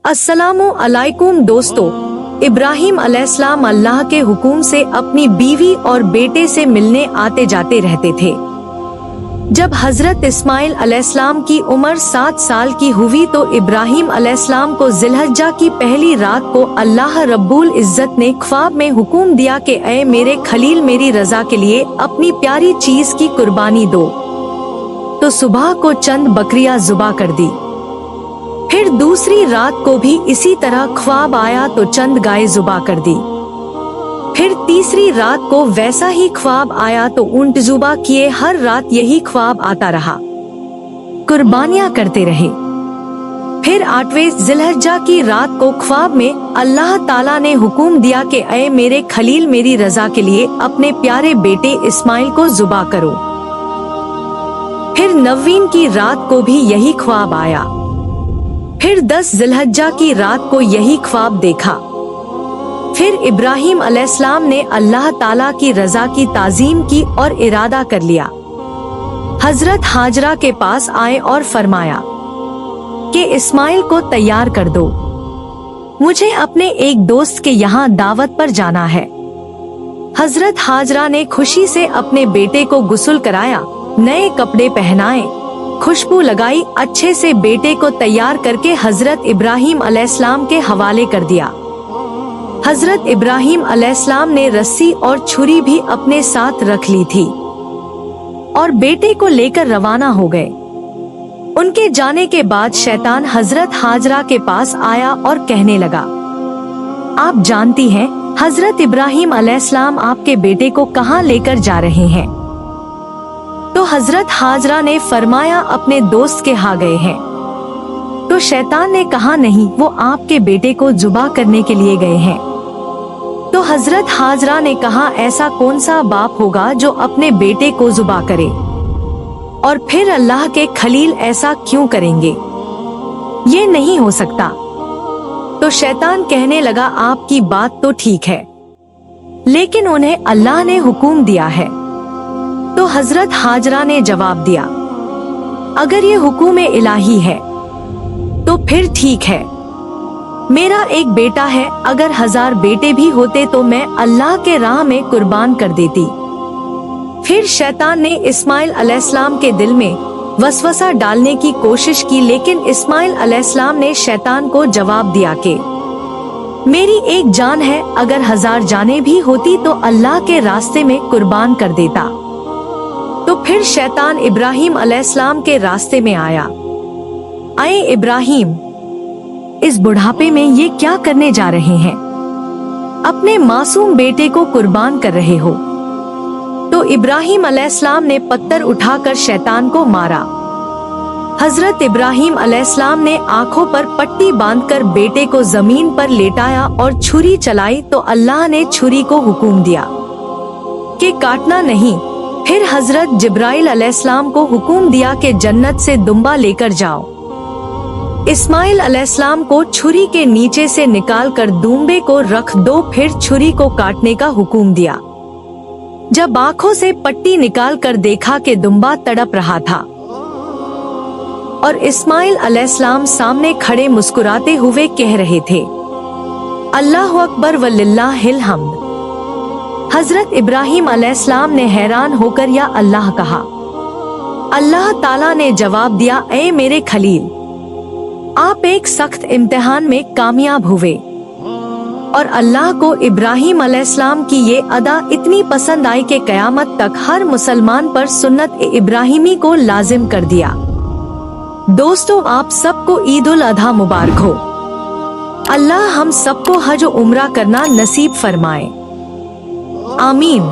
अस्सलामु अलैकुम दोस्तों, इब्राहिम अलैहिस्सलाम अल्लाह के हुक्म से अपनी बीवी और बेटे से मिलने आते जाते रहते थे। जब हजरत इस्माइल अलैहिस्सलाम की उम्र 7 साल की हुई तो इब्राहिम अलैहिस्सलाम को जिलहज्जा की पहली रात को अल्लाह रब्बुल इज्जत ने ख्वाब में हुक्म दिया कि ऐ मेरे खलील, मेरी रजा के लिए अपनी प्यारी चीज की कुर्बानी दो। तो सुबह को चंद बकरियां ज़ुबा कर दी। फिर दूसरी रात को भी इसी तरह ख्वाब आया तो चंद गाय ज़ुबा कर दी। फिर तीसरी रात को वैसा ही ख्वाब आया तो ऊंट ज़ुबा किए। हर रात यही ख्वाब आता रहा, कुर्बानियां करते रहे। फिर 8वें जिलहज्जा की रात को ख्वाब में अल्लाह ताला ने हुक्म दिया कि ऐ मेरे खलील, मेरी रजा के लिए अपने प्यारे बेटे इस्माइल को ज़ुबा करो। फिर 9वीं की रात को भी यही ख्वाब आया। फिर 10 जिलहज्जा की रात को यही ख्वाब देखा। फिर इब्राहिम अलैहिस्सलाम ने अल्लाह ताला की रजा की ताज़ीम की और इरादा कर लिया। हजरत हाजरा के पास आए और फरमाया कि इस्माइल को तैयार कर दो, मुझे अपने एक दोस्त के यहाँ दावत पर जाना है। हजरत हाजरा ने खुशी से अपने बेटे को गुस्ल कराया, नए कपड़े पहनाए, खुशबू लगाई, अच्छे से बेटे को तैयार करके हजरत इब्राहिम अलैहिस्सलाम के हवाले कर दिया। हजरत इब्राहिम अलैहिस्सलाम ने रस्सी और छुरी भी अपने साथ रख ली थी और बेटे को लेकर रवाना हो गए। उनके जाने के बाद शैतान हजरत हाजरा के पास आया और कहने लगा, आप जानती हैं हजरत इब्राहिम अलैहिस्सलाम आपके बेटे को कहाँ लेकर जा रहे हैं? तो हजरत हाजरा ने फरमाया अपने दोस्त के यहाँ गए हैं। तो शैतान ने कहा नहीं, वो आपके बेटे को ज़ुबा करने के लिए गए हैं। तो हजरत हाजरा ने कहा ऐसा कौन सा बाप होगा जो अपने बेटे को ज़ुबा करे, और फिर अल्लाह के खलील ऐसा क्यों करेंगे? ये नहीं हो सकता। तो शैतान कहने लगा आपकी बात तो ठीक है, लेकिन उन्हें अल्लाह ने हुक्म दिया है। तो हजरत हाजरा ने जवाब दिया, अगर ये हुक्म इलाही है तो फिर ठीक है। मेरा एक बेटा है, अगर 1000 बेटे भी होते तो मैं अल्लाह के राह में कुर्बान कर देती। फिर शैतान ने इस्माइल अलैहिस्सलाम के दिल में वसवसा डालने की कोशिश की, लेकिन इस्माइल अलैहिस्सलाम ने शैतान को जवाब दिया कि मेरी एक जान है, अगर 1000 जानें भी होती तो अल्लाह के रास्ते में कुर्बान कर देता। तो फिर शैतान इब्राहिम अलैहिस्सलाम के रास्ते में आया। आए इब्राहिम, इस बुढ़ापे में ये क्या करने जा रहे हैं? अपने मासूम बेटे को कुर्बान कर रहे हो। तो इब्राहिम अलैहिस्सलाम ने पत्थर उठाकर शैतान को मारा। हजरत इब्राहिम अलैहिस्सलाम ने आंखों पर पट्टी बांधकर बेटे को जमीन पर लेटाया और छुरी चलाई तो अल्लाह ने छुरी को हुक्म दिया कि काटना नहीं। फिर हजरत जिब्राइल अलैहिस्सलाम को हुक्म दिया कि जन्नत से दुम्बा लेकर जाओ। इस्माइल अलैहिस्सलाम को छुरी के नीचे से निकालकर दुम्बे को रख दो। फिर छुरी को काटने का हुक्म दिया। जब आंखों से पट्टी निकालकर देखा कि दुम्बा तड़प रहा था और इस्माइल अलैहिस्सलाम सामने खड़े मुस्कुराते हुए कह रहे थे, अल्लाहु अकबर वलिल्लाहिल हम्द। हजरत इब्राहिम अलैहिस्सलाम ने हैरान होकर या अल्लाह कहा। अल्लाह ताला ने जवाब दिया, ऐ मेरे खलील, आप एक सख्त इम्तिहान में कामयाब हुए। और अल्लाह को इब्राहिम अलैहिस्सलाम की ये अदा इतनी पसंद आई कि कयामत तक हर मुसलमान पर सुन्नत इब्राहिमी को लाजिम कर दिया। दोस्तों, आप सबको ईद उल अधा मुबारक हो। अल्लाह हम सबको हज और उम्रा करना नसीब फरमाए। आमीन।